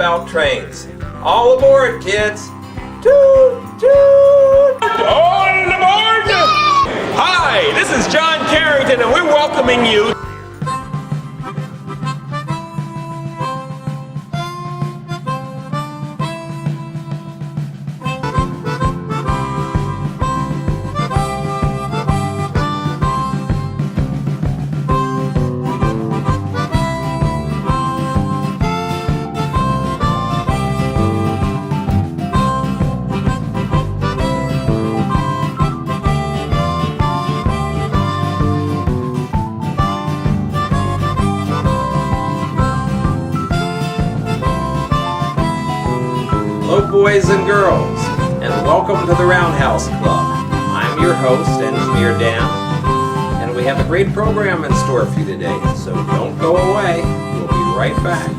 about trains. All aboard, kids! Toot, toot! On aboard! Hi, this is John Carrington, and we're welcoming you. Hello, boys and girls, and welcome to the Roundhouse Club. I'm your host, Engineer Dan, and we have a great program in store for you today, so don't go away. We'll be right back.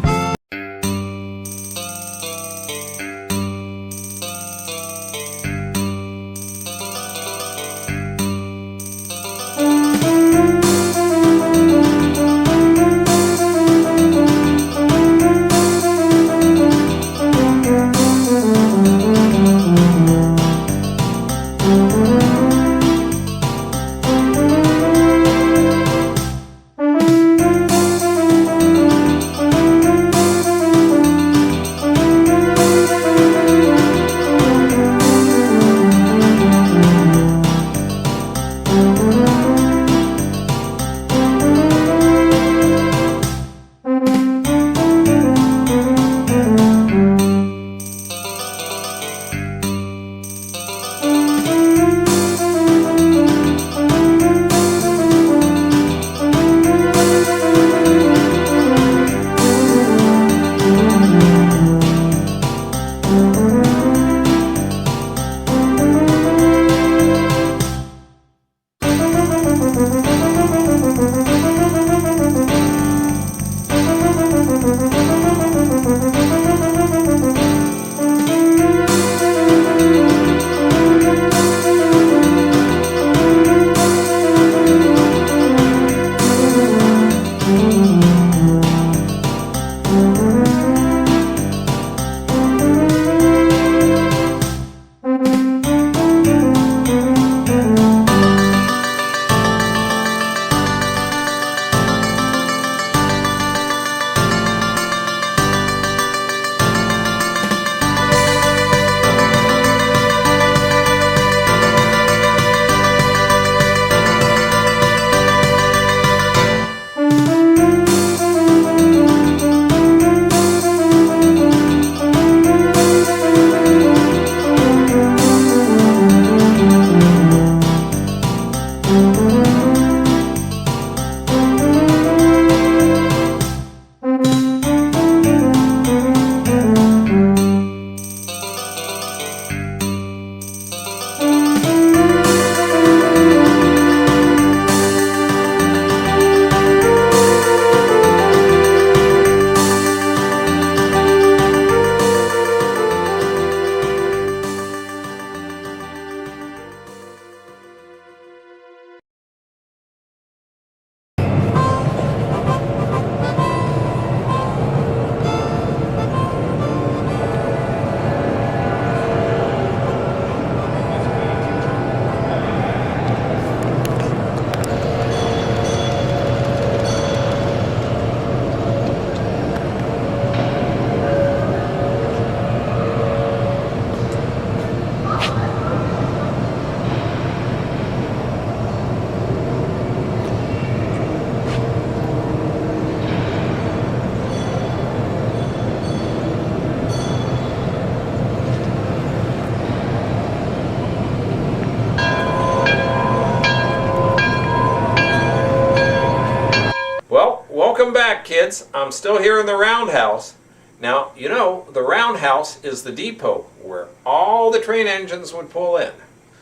Welcome back, kids. I'm still here in the Roundhouse. Now, you know, the Roundhouse is the depot where all the train engines would pull in.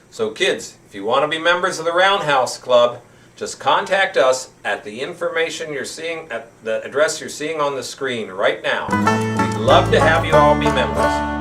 So kids, if you want to be members of the Roundhouse Club, just contact us at the information you're seeing, at the address you're seeing on the screen right now. We'd love to have you all be members.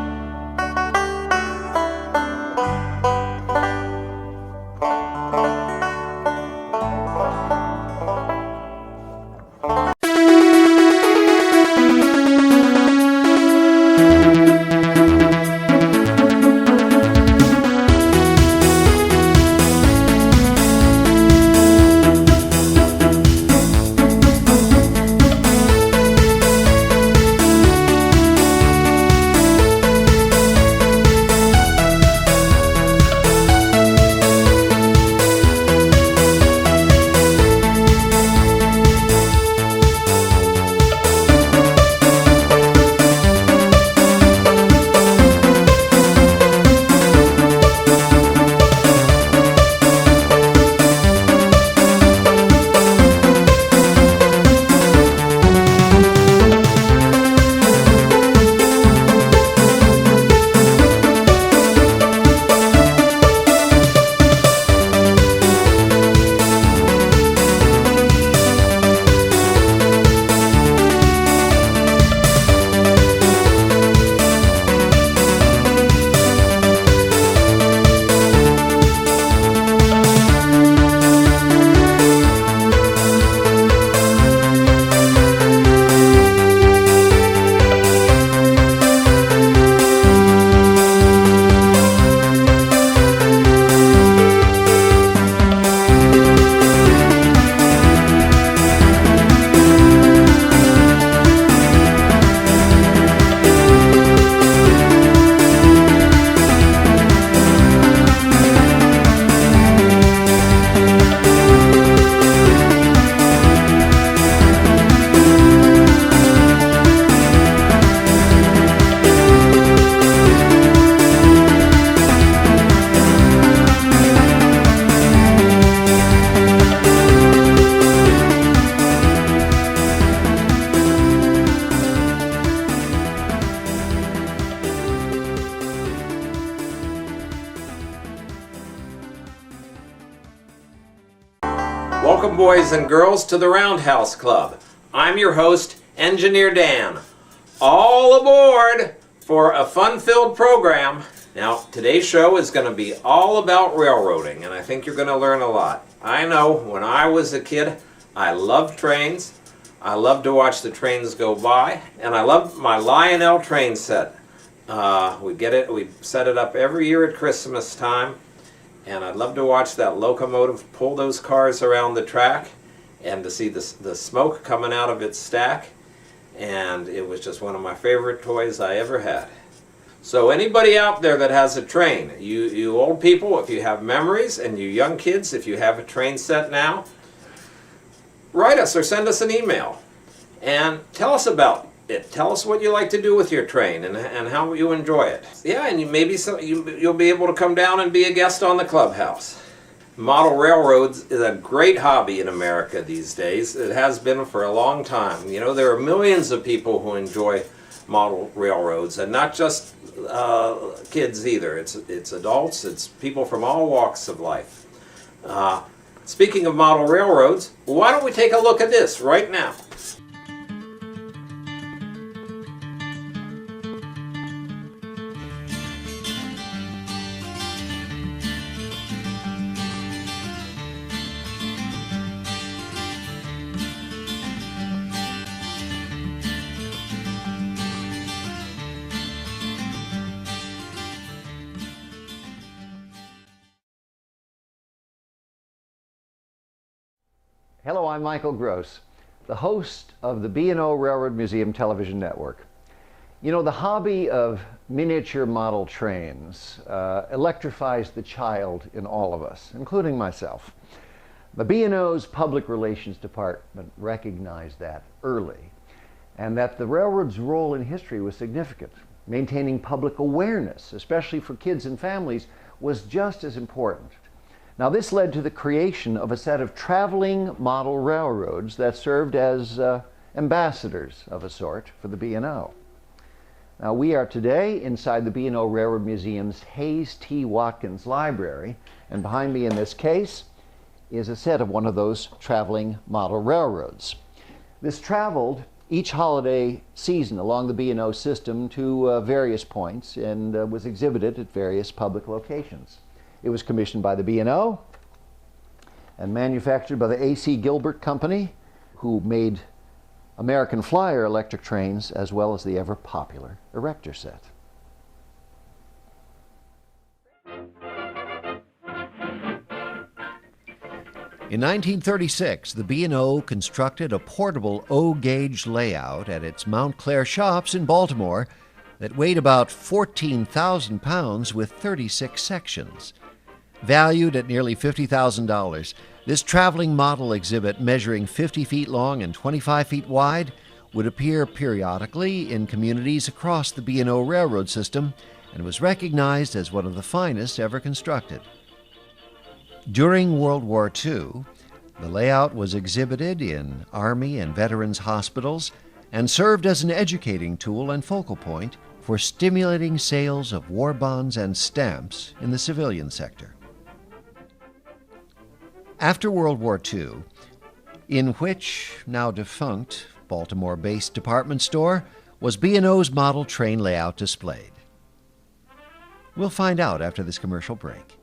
Welcome, boys and girls, to the Roundhouse Club. I'm your host, Engineer Dan. All aboard for a fun-filled program. Now, today's show is going to be all about railroading, and I think you're going to learn a lot. I know when I was a kid, I loved trains. I loved to watch the trains go by, and I loved my Lionel train set. We set it up every year at Christmas time, and I'd love to watch that locomotive pull those cars around the track and to see the smoke coming out of its stack, and it was just one of my favorite toys I ever had. So anybody out there that has a train, you old people, if you have memories, and you young kids, if you have a train set now, write us or send us an email and tell us about it. Tell us what you like to do with your train and how you enjoy it. Yeah, and you'll be able to come down and be a guest on the clubhouse. Model railroads is a great hobby in America these days. It has been for a long time. You know, there are millions of people who enjoy model railroads, and not just kids either. It's adults, it's people from all walks of life. Speaking of model railroads, why don't we take a look at this right now? Hello, I'm Michael Gross, the host of the B&O Railroad Museum Television Network. You know, the hobby of miniature model trains electrifies the child in all of us, including myself. The B&O's Public Relations Department recognized that early, and that the railroad's role in history was significant. Maintaining public awareness, especially for kids and families, was just as important. Now, this led to the creation of a set of traveling model railroads that served as ambassadors of a sort for the B&O. Now, we are today inside the B&O Railroad Museum's Hayes T. Watkins Library, and behind me in this case is a set of one of those traveling model railroads. This traveled each holiday season along the B&O system to various points and was exhibited at various public locations. It was commissioned by the B&O and manufactured by the A.C. Gilbert Company, who made American Flyer electric trains as well as the ever-popular Erector set. In 1936, the B&O constructed a portable O-gauge layout at its Mount Clair shops in Baltimore that weighed about 14,000 pounds with 36 sections. Valued at nearly $50,000, this traveling model exhibit measuring 50 feet long and 25 feet wide would appear periodically in communities across the B&O railroad system and was recognized as one of the finest ever constructed. During World War II, the layout was exhibited in Army and Veterans hospitals and served as an educating tool and focal point for stimulating sales of war bonds and stamps in the civilian sector. After World War II, in which now defunct Baltimore-based department store was B&O's model train layout displayed? We'll find out after this commercial break.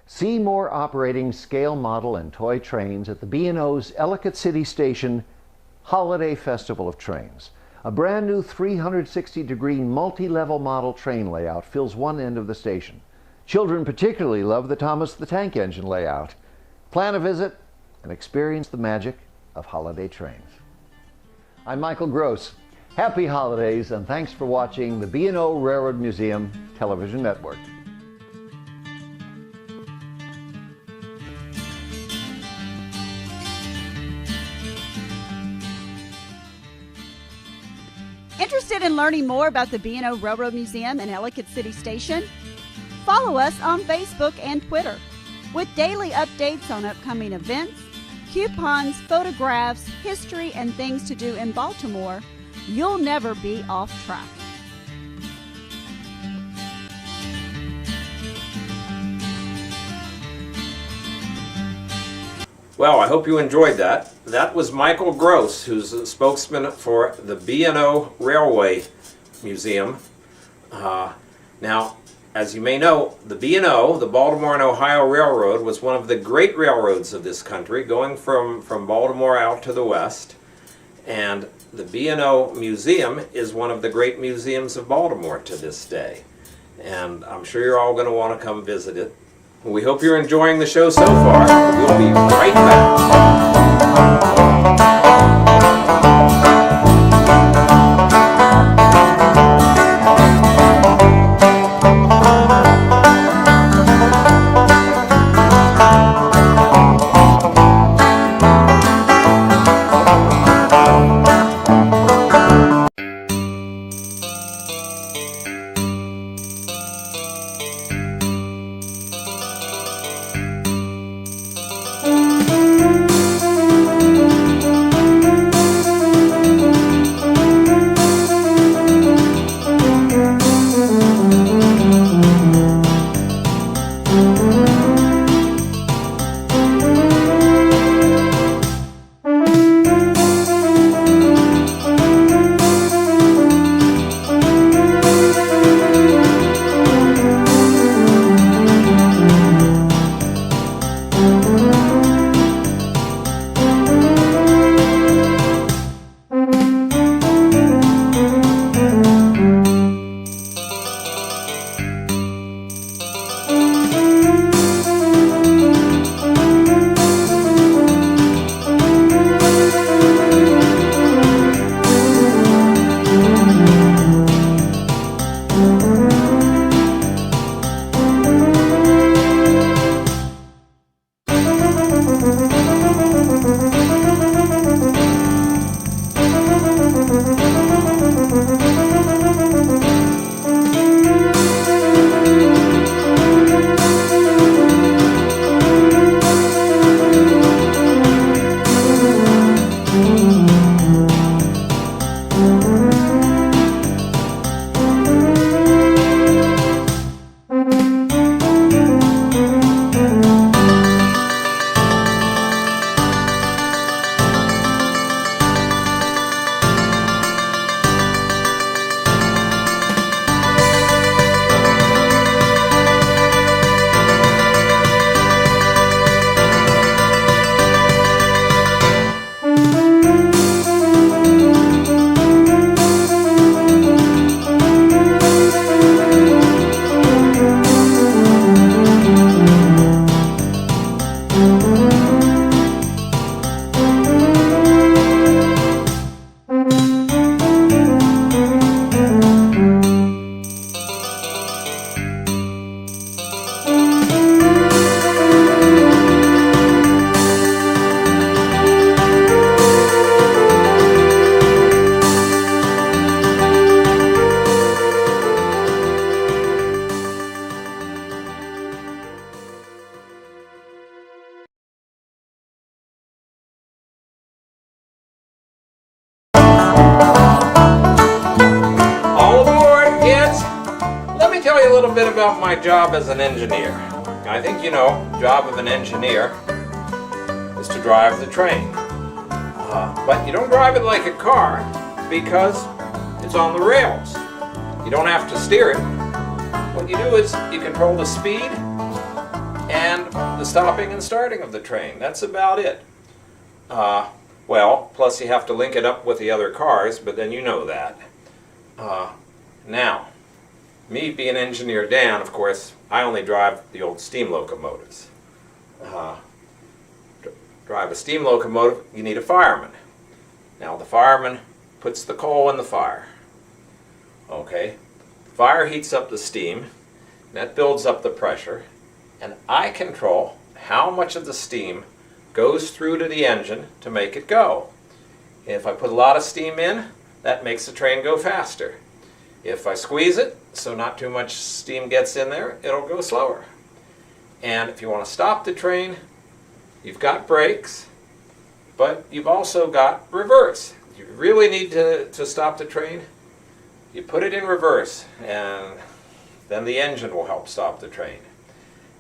See more operating scale model and toy trains at the B&O's Ellicott City Station Holiday Festival of Trains. A brand new 360-degree multi-level model train layout fills one end of the station. Children particularly love the Thomas the Tank Engine layout. Plan a visit and experience the magic of holiday trains. I'm Michael Gross. Happy holidays, and thanks for watching the B&O Railroad Museum Television Network. Interested in learning more about the B&O Railroad Museum and Ellicott City Station? Follow us on Facebook and Twitter with daily updates on upcoming events, coupons, photographs, history, and things to do in Baltimore. You'll never be off track. Well, I hope you enjoyed that. That was Michael Gross, who's a spokesman for the B&O Railway Museum. Now, as you may know, the B&O, the Baltimore and Ohio Railroad, was one of the great railroads of this country, going from Baltimore out to the west. And the B&O Museum is one of the great museums of Baltimore to this day. And I'm sure you're all going to want to come visit it. We hope you're enjoying the show so far. We'll be right back. little bit about my job as an engineer. I think you know, the job of an engineer is to drive the train. But you don't drive it like a car because it's on the rails. You don't have to steer it. What you do is you control the speed and the stopping and starting of the train. That's about it. Well, plus you have to link it up with the other cars, but then you know that. Now, me being engineer Dan, of course, I only drive the old steam locomotives. Drive a steam locomotive, you need a fireman. Now the fireman puts the coal in the fire. Okay, fire heats up the steam, that builds up the pressure, and I control how much of the steam goes through to the engine to make it go. If I put a lot of steam in, that makes the train go faster. If I squeeze it, so not too much steam gets in there, it'll go slower. And if you want to stop the train, you've got brakes, but you've also got reverse. If you really need to stop the train, you put it in reverse, and then the engine will help stop the train.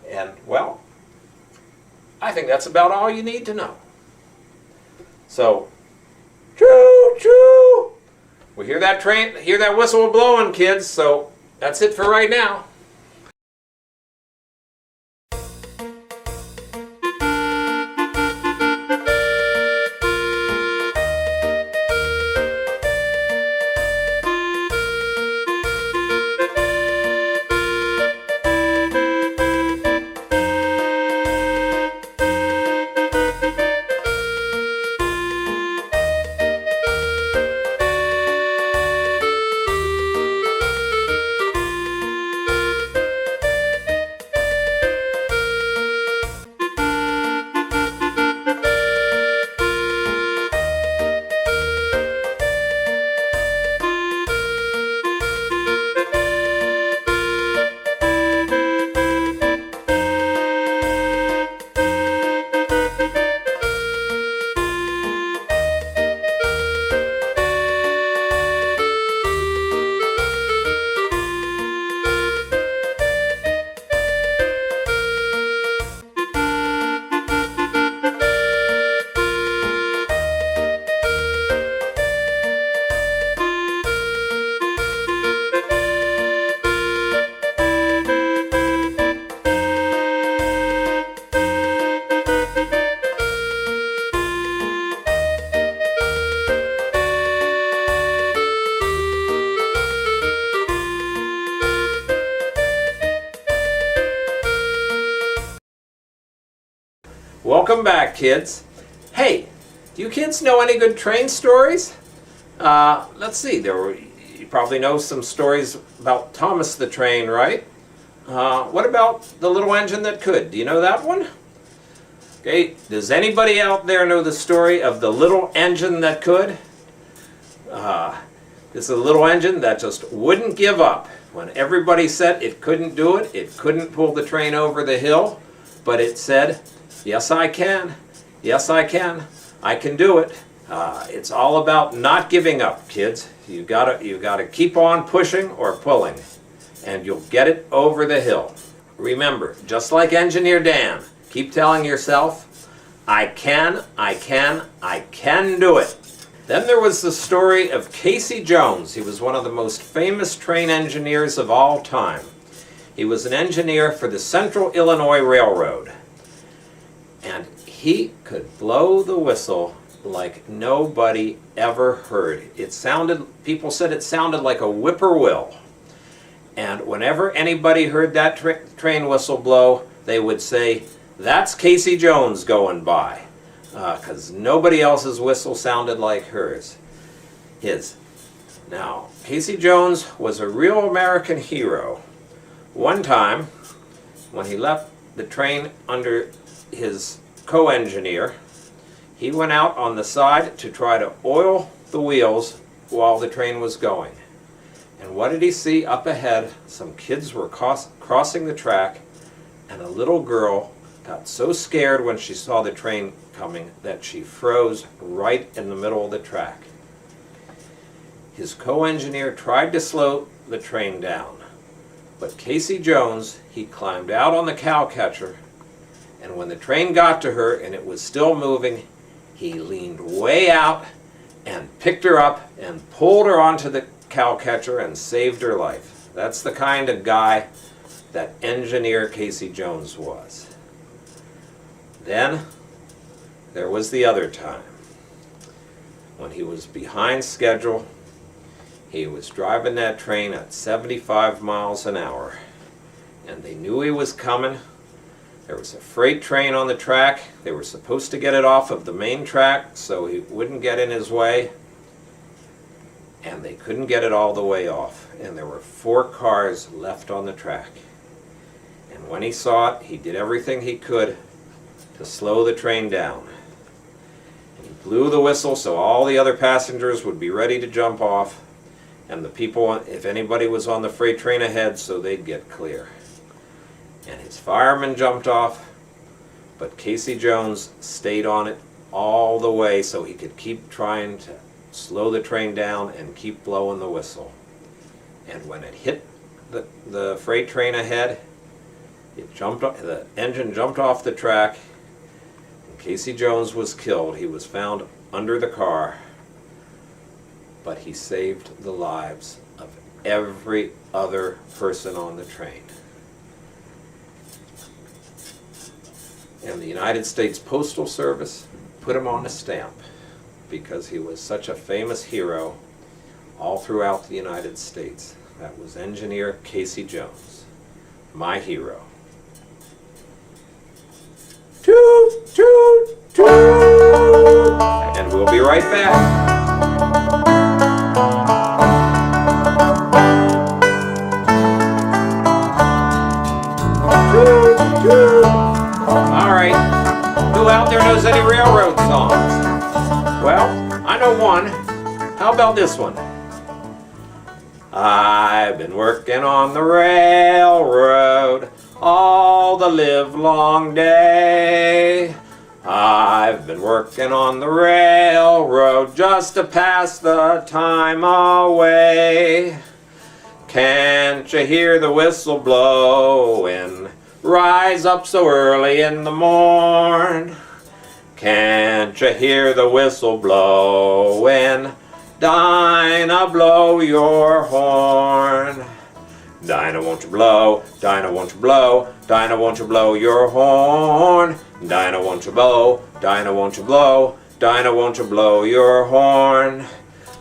And, well, I think that's about all you need to know. So, choo-choo! We hear that train, hear that whistle blowing, kids, so that's it for right now. Welcome back, kids. Hey, do you kids know any good train stories? Let's see, you probably know some stories about Thomas the Train, right? What about The Little Engine That Could? Do you know that one? Okay, does anybody out there know the story of the little engine that could? This is a little engine that just wouldn't give up. When everybody said it couldn't do it, it couldn't pull the train over the hill, but it said, yes I can, yes I can do it. It's all about not giving up, kids. You gotta keep on pushing or pulling, and you'll get it over the hill. Remember, just like Engineer Dan, keep telling yourself, I can do it. Then there was the story of Casey Jones. He was one of the most famous train engineers of all time. He was an engineer for the Central Illinois Railroad. And he could blow the whistle like nobody ever heard. People said it sounded like a whippoorwill. And whenever anybody heard that train whistle blow, they would say, that's Casey Jones going by. Because nobody else's whistle sounded like his. Now, Casey Jones was a real American hero. One time, when he left the train under his co-engineer, he went out on the side to try to oil the wheels while the train was going. And what did he see up ahead? Some kids were crossing the track, and a little girl got so scared when she saw the train coming that she froze right in the middle of the track. His co-engineer tried to slow the train down, but Casey Jones, he climbed out on the cowcatcher, and when the train got to her and it was still moving, he leaned way out and picked her up and pulled her onto the cowcatcher and saved her life. That's the kind of guy that engineer Casey Jones was. then there was the other time when he was behind schedule. He was driving that train at 75 miles an hour, and they knew he was coming. There was a freight train on the track. They were supposed to get it off of the main track so he wouldn't get in his way, and they couldn't get it all the way off, and there were 4 cars left on the track. And when he saw it, he did everything he could to slow the train down. And he blew the whistle so all the other passengers would be ready to jump off, and the people, if anybody was on the freight train ahead, so they'd get clear. And his fireman jumped off, but Casey Jones stayed on it all the way so he could keep trying to slow the train down and keep blowing the whistle. And when it hit the freight train ahead, the engine jumped off the track, and Casey Jones was killed. He was found under the car, but he saved the lives of every other person on the train. And the United States Postal Service put him on a stamp because he was such a famous hero all throughout the United States. That was Engineer Casey Jones, my hero. Toot, toot, toot! And we'll be right back. Alright, who out there knows any railroad songs? Well, I know one. How about this one? I've been working on the railroad all the livelong day. I've been working on the railroad just to pass the time away. Can't you hear the whistle blowing? Rise up so early in the morn. Can't you hear the whistle blowing? Dinah, blow your horn. Dinah, won't you blow? Dinah, won't you blow? Dinah, won't you blow your horn? Dinah, won't you blow? Dinah, won't you blow? Dinah, won't you blow your horn?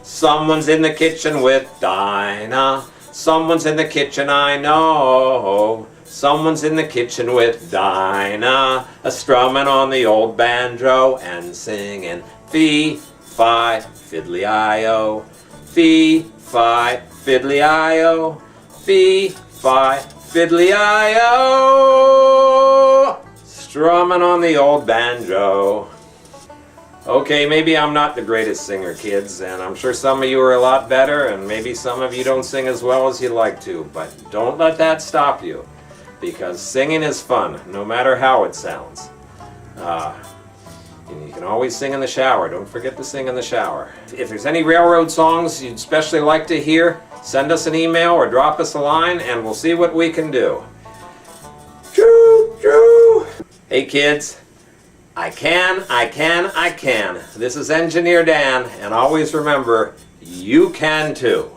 Someone's in the kitchen with Dinah. Someone's in the kitchen, I know. Someone's in the kitchen with Dinah, a-strumming on the old banjo and singing fee-fi, fiddly-I-O, fee-fi, fiddly-I-O, fee-fi, fiddly-I-O, strumming on the old banjo. Okay, maybe I'm not the greatest singer, kids, and I'm sure some of you are a lot better, and maybe some of you don't sing as well as you'd like to, but don't let that stop you. Because singing is fun, no matter how it sounds. And you can always sing in the shower. Don't forget to sing in the shower. If there's any railroad songs you'd especially like to hear, send us an email or drop us a line, and we'll see what we can do. Choo, choo. Hey kids, I can. This is Engineer Dan, and always remember, you can too.